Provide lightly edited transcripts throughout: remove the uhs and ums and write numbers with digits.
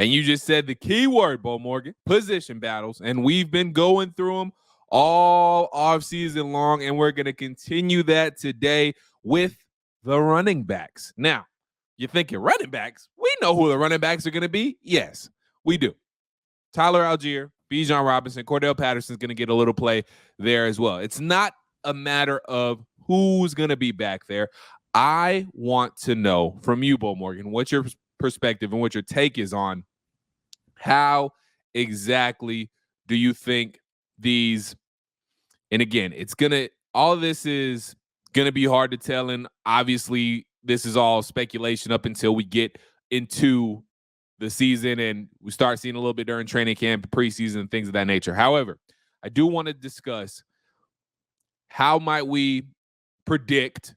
And you just said the key word, Beau Morgan, position battles. And we've been going through them all offseason long, and we're going to continue that today with the running backs. Now, you're thinking running backs? We know who the running backs are going to be. Yes, we do. Tyler Algier, Bijan Robinson, Cordell Patterson's going to get a little play there as well. It's not a matter of who's going to be back there. I want to know from you, Beau Morgan, what your perspective and what your take is on how exactly do you think these, and again, all of this is going to be hard to tell, and obviously this is all speculation up until we get into the season and we start seeing a little bit during training camp, preseason, things of that nature. However, I do want to discuss how might we predict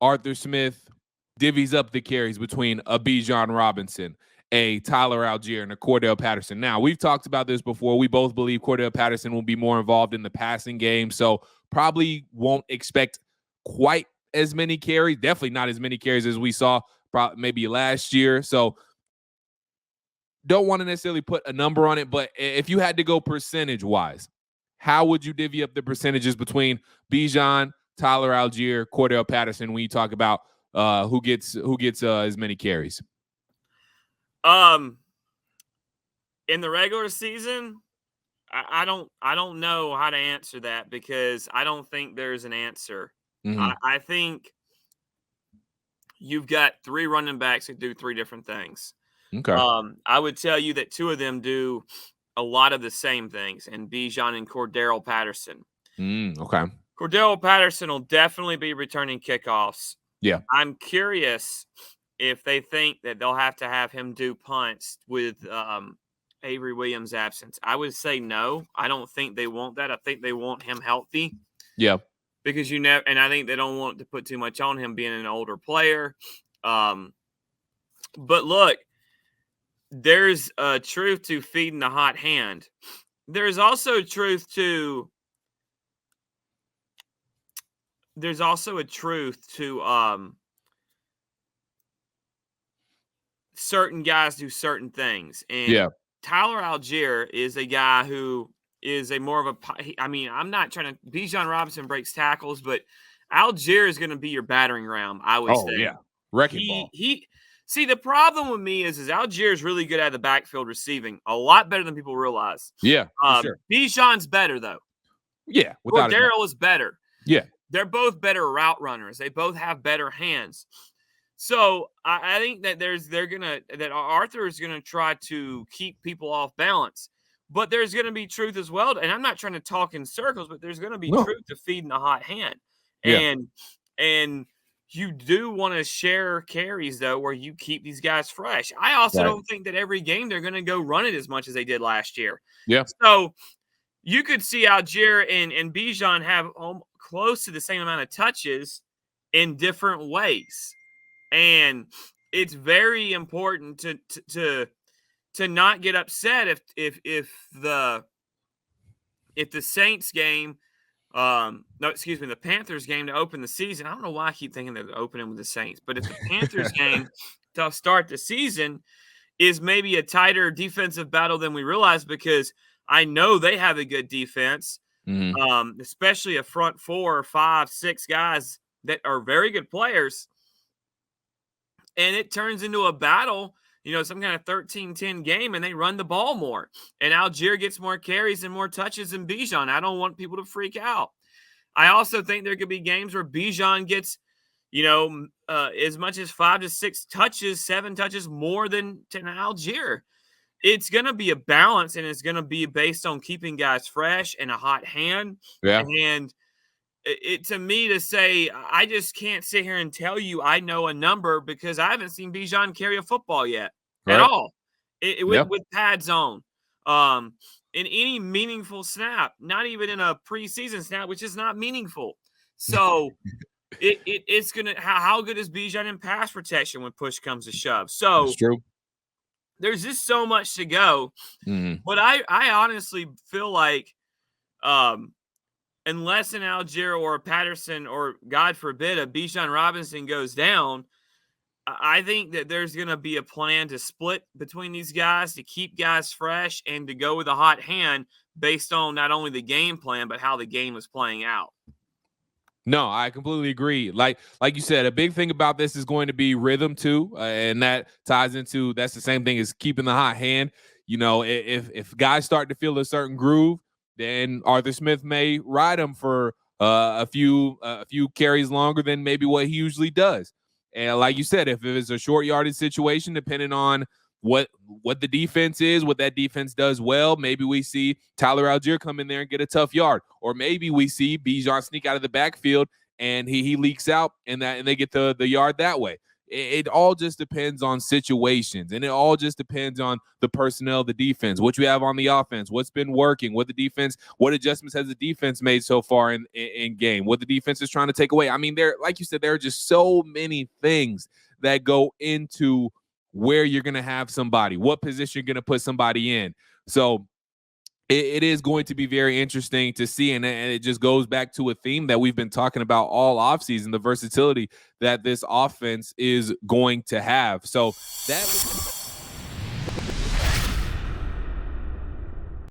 Arthur Smith divvies up the carries between a Bijan Robinson, a Tyler Algier, and a Cordell Patterson. Now, we've talked about this before. We both believe Cordell Patterson will be more involved in the passing game, so probably won't expect quite as many carries, definitely not as many carries as we saw maybe last year. So don't want to necessarily put a number on it, but if you had to go percentage-wise, how would you divvy up the percentages between Bijan, Tyler Algier, Cordell Patterson when you talk about who gets as many carries? In the regular season, I don't know how to answer that because I don't think there's an answer. Mm-hmm. I think you've got three running backs that do three different things. Okay. I would tell you that two of them do a lot of the same things, and Bijan and Cordell Patterson. Okay. Cordell Patterson will definitely be returning kickoffs. Yeah. I'm curious if they think that they'll have to have him do punts with Avery Williams' absence. I would say no. I don't think they want that. I think they want him healthy. Yeah. Because and I think they don't want to put too much on him being an older player. But look, there's a truth to feeding the hot hand. There's also a truth to certain guys do certain things. And Tyler Algier is a guy who is I'm not trying to, Bijan Robinson breaks tackles, but Algier is going to be your battering ram, I would say. Oh, yeah. Wrecking ball. See, the problem with me is Algier is really good at the backfield receiving, a lot better than people realize. Yeah, for sure. Bijan's better, though. Yeah. Cordell is better. Yeah. They're both better route runners. They both have better hands. So I think that Arthur is gonna try to keep people off balance, but there's gonna be truth as well. And I'm not trying to talk in circles, but there's gonna be truth to feeding the hot hand. And you do want to share carries though, where you keep these guys fresh. I also don't think that every game they're gonna go run it as much as they did last year. Yeah. So you could see Algier and Bijan have close to the same amount of touches in different ways. And it's very important to not get upset if the Saints game, the Panthers game to open the season. I don't know why I keep thinking they're opening with the Saints, but if the Panthers game to start the season is maybe a tighter defensive battle than we realize, because I know they have a good defense, especially a front 4 or 5, 6 guys that are very good players. And it turns into a battle, some kind of 13-10 game, and they run the ball more. And Algier gets more carries and more touches than Bijan. I don't want people to freak out. I also think there could be games where Bijan gets, as much as 5 to 6 touches, 7 touches more than Algier. It's going to be a balance, and it's going to be based on keeping guys fresh and a hot hand. Yeah. And to me to say, I just can't sit here and tell you I know a number because I haven't seen Bijan carry a football yet at all with pads on. In any meaningful snap, not even in a preseason snap, which is not meaningful. So it's going to – how good is Bijan in pass protection when push comes to shove? So that's true. There's just so much to go. But I honestly feel like unless an Algier or a Patterson or, God forbid, a Bijan Robinson goes down, I think that there's going to be a plan to split between these guys to keep guys fresh and to go with a hot hand based on not only the game plan, but how the game was playing out. No, I completely agree. Like you said, a big thing about this is going to be rhythm too, and that ties into that's the same thing as keeping the hot hand. You know, if guys start to feel a certain groove, then Arthur Smith may ride them for a few carries longer than maybe what he usually does. And like you said, if it's a short yardage situation, depending on what the defense is, what that defense does well. Maybe we see Tyler Algier come in there and get a tough yard, or maybe we see Bijan sneak out of the backfield and he leaks out and they get the yard that way. It all just depends on situations, and it all just depends on the personnel, the defense, what you have on the offense, what's been working, what adjustments has the defense made so far in game, what the defense is trying to take away. I mean, like you said, there are just so many things that go into where you're going to have somebody, what position you're going to put somebody in. So it is going to be very interesting to see. And it just goes back to a theme that we've been talking about all offseason, the versatility that this offense is going to have. So that